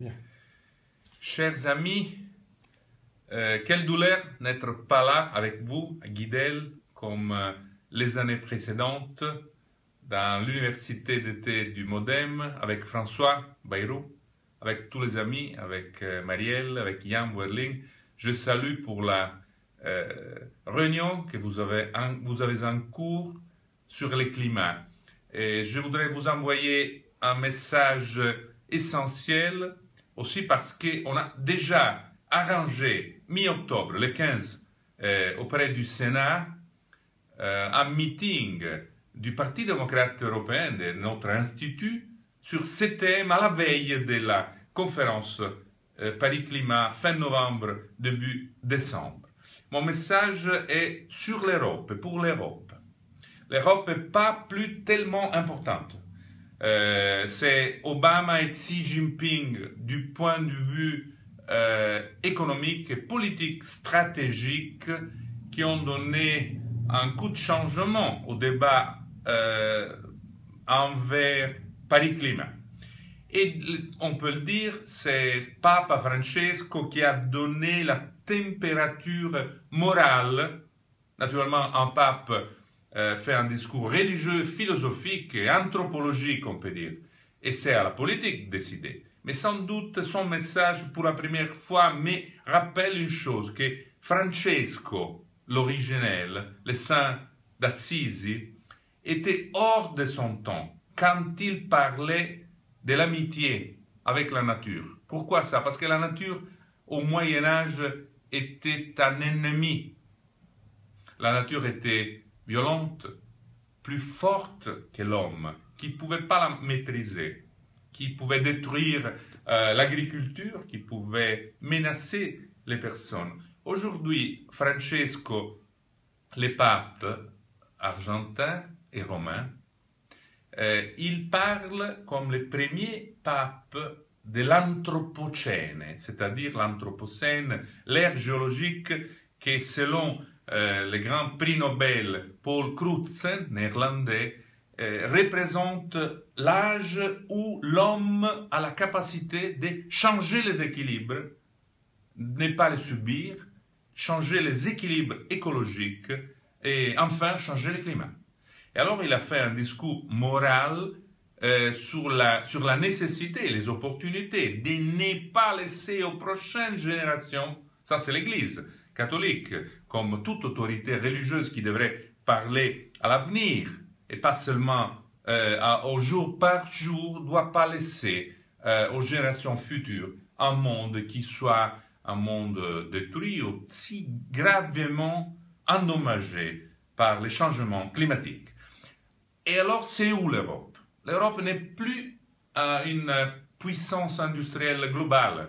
Bien. Chers amis, quelle douleur n'être pas là avec vous, à Guidel, comme les années précédentes, dans l'université d'été du Modem, avec François Bayrou, avec tous les amis, avec Marielle, avec Jan Werling. Je salue pour la réunion que vous avez en cours sur le climat. Et je voudrais vous envoyer un message essentiel aussi parce qu'on a déjà arrangé mi-octobre, le 15, auprès du Sénat, un meeting du Parti démocrate européen, de notre institut, sur ce thème à la veille de la conférence Paris Climat fin novembre, début décembre. Mon message est sur l'Europe, pour l'Europe. L'Europe n'est pas plus tellement importante. C'est Obama et Xi Jinping du point de vue économique et politique stratégique qui ont donné un coup de changement au débat envers Paris Climat. Et on peut le dire, c'est Papa Francesco qui a donné la température morale. Naturellement, un pape fait un discours religieux, philosophique et anthropologique, on peut dire. Et c'est à la politique de décider. Mais sans doute, son message, pour la première fois, me rappelle une chose, que Francesco, l'originel, le saint d'Assisi, était hors de son temps quand il parlait de l'amitié avec la nature. Pourquoi ça? Parce que la nature, au Moyen-Âge, était un ennemi. La nature était violente, plus forte que l'homme, qui ne pouvait pas la maîtriser, qui pouvait détruire l'agriculture, qui pouvait menacer les personnes. Aujourd'hui, Francesco, le pape argentin et romain, il parle comme le premier pape de l'anthropocène, c'est-à-dire l'anthropocène, l'ère géologique qui, selon le grand prix Nobel Paul Crutzen, néerlandais, représente l'âge où l'homme a la capacité de changer les équilibres, ne pas les subir, changer les équilibres écologiques et enfin changer le climat. Et alors il a fait un discours moral sur la nécessité et les opportunités de ne pas laisser aux prochaines générations, ça c'est l'Église catholique, comme toute autorité religieuse qui devrait parler à l'avenir et pas seulement au jour par jour, ne doit pas laisser aux générations futures un monde qui soit un monde détruit ou si gravement endommagé par les changements climatiques. Et alors, c'est où l'Europe? L'Europe n'est plus une puissance industrielle globale.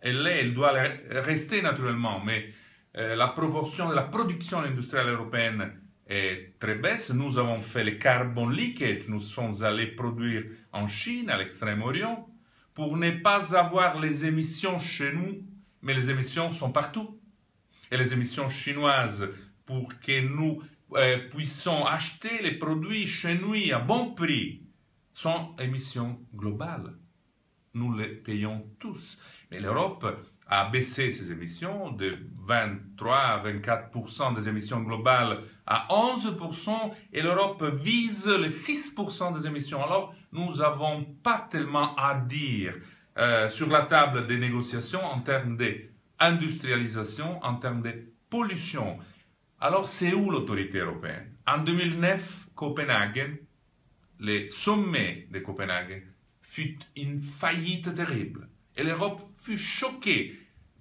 Elle doit rester naturellement, mais la proportion de la production industrielle européenne est très basse. Nous avons fait le carbon leakage, nous sommes allés produire en Chine, à l'Extrême-Orient, pour ne pas avoir les émissions chez nous, mais les émissions sont partout. Et les émissions chinoises, pour que nous puissions acheter les produits chez nous à bon prix, sont émissions globales. Nous les payons tous. Mais l'Europe a baissé ses émissions de 23 à 24% des émissions globales à 11% et l'Europe vise les 6% des émissions. Alors, nous n'avons pas tellement à dire sur la table des négociations en termes d'industrialisation, en termes de pollution. Alors, c'est où l'autorité européenne? En 2009, Copenhague, le sommet de Copenhague, fut une faillite terrible. Et l'Europe fut choquée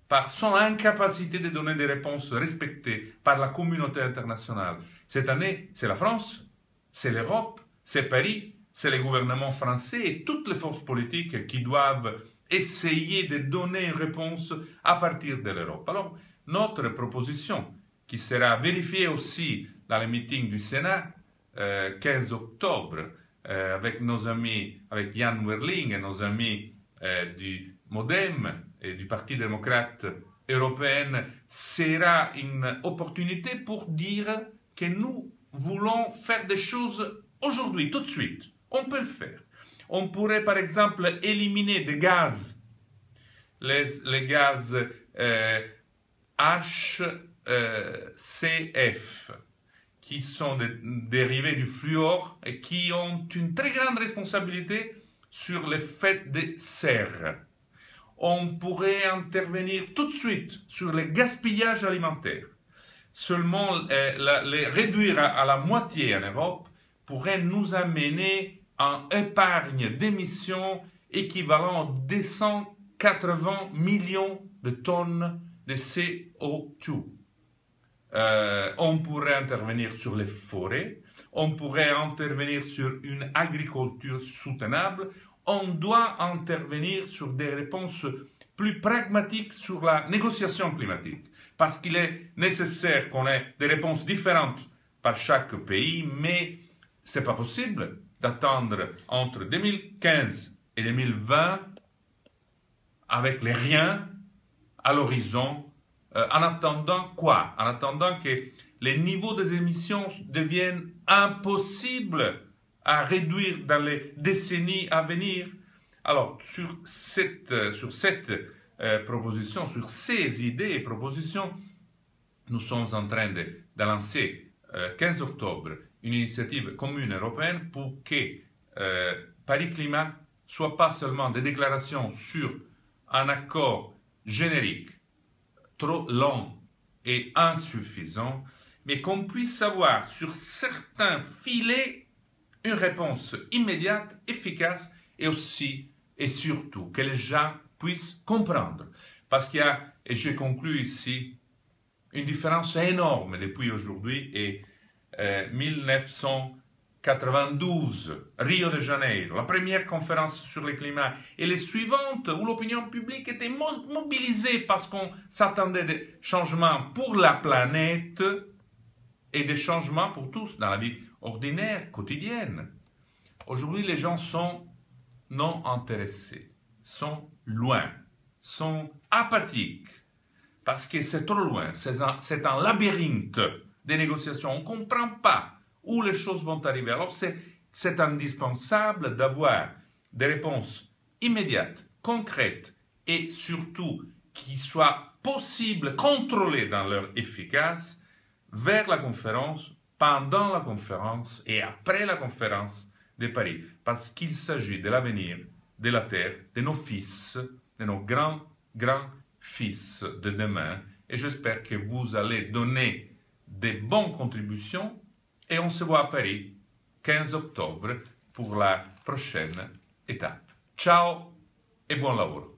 par son incapacité de donner des réponses respectées par la communauté internationale. Cette année, c'est la France, c'est l'Europe, c'est Paris, c'est le gouvernement français et toutes les forces politiques qui doivent essayer de donner une réponse à partir de l'Europe. Alors, notre proposition, qui sera vérifiée aussi dans le meeting du Sénat, 15 octobre, avec nos amis, avec Jan Werling et nos amis du Modem et du Parti démocrate européen, sera une opportunité pour dire que nous voulons faire des choses aujourd'hui, tout de suite. On peut le faire. On pourrait par exemple éliminer des gaz les gaz HCF, qui sont des dérivés du fluor et qui ont une très grande responsabilité sur l'effet de serre. On pourrait intervenir tout de suite sur le gaspillage alimentaire. Seulement les réduire à la moitié en Europe pourrait nous amener à une épargne d'émissions équivalent à 280 millions de tonnes de CO2. On pourrait intervenir sur les forêts, on pourrait intervenir sur une agriculture soutenable, on doit intervenir sur des réponses plus pragmatiques sur la négociation climatique, parce qu'il est nécessaire qu'on ait des réponses différentes par chaque pays, mais ce n'est pas possible d'attendre entre 2015 et 2020 avec les rien à l'horizon. En attendant quoi? En attendant que les niveaux des émissions deviennent impossibles à réduire dans les décennies à venir. Alors, sur cette proposition, sur ces idées et propositions, nous sommes en train de lancer 15 octobre une initiative commune européenne pour que Paris Climat soit pas seulement des déclarations sur un accord générique trop long et insuffisant, mais qu'on puisse avoir sur certains filets une réponse immédiate, efficace et aussi et surtout que les gens puissent comprendre. Parce qu'il y a, et je conclus ici, une différence énorme depuis aujourd'hui et 1992, Rio de Janeiro, la première conférence sur le climat, et les suivantes où l'opinion publique était mobilisée parce qu'on s'attendait des changements pour la planète et des changements pour tous dans la vie ordinaire, quotidienne. Aujourd'hui, les gens sont non intéressés, sont loin, sont apathiques, parce que c'est trop loin, c'est un labyrinthe des négociations, on ne comprend pas où les choses vont arriver. Alors c'est indispensable d'avoir des réponses immédiates, concrètes et surtout qui soient possibles, contrôlées dans leur efficace vers la conférence, pendant la conférence et après la conférence de Paris. Parce qu'il s'agit de l'avenir de la Terre, de nos fils, de nos grands-fils de demain. Et j'espère que vous allez donner des bonnes contributions et on se voit à Paris 15 octobre pour la prochaine étape. Ciao et buon lavoro!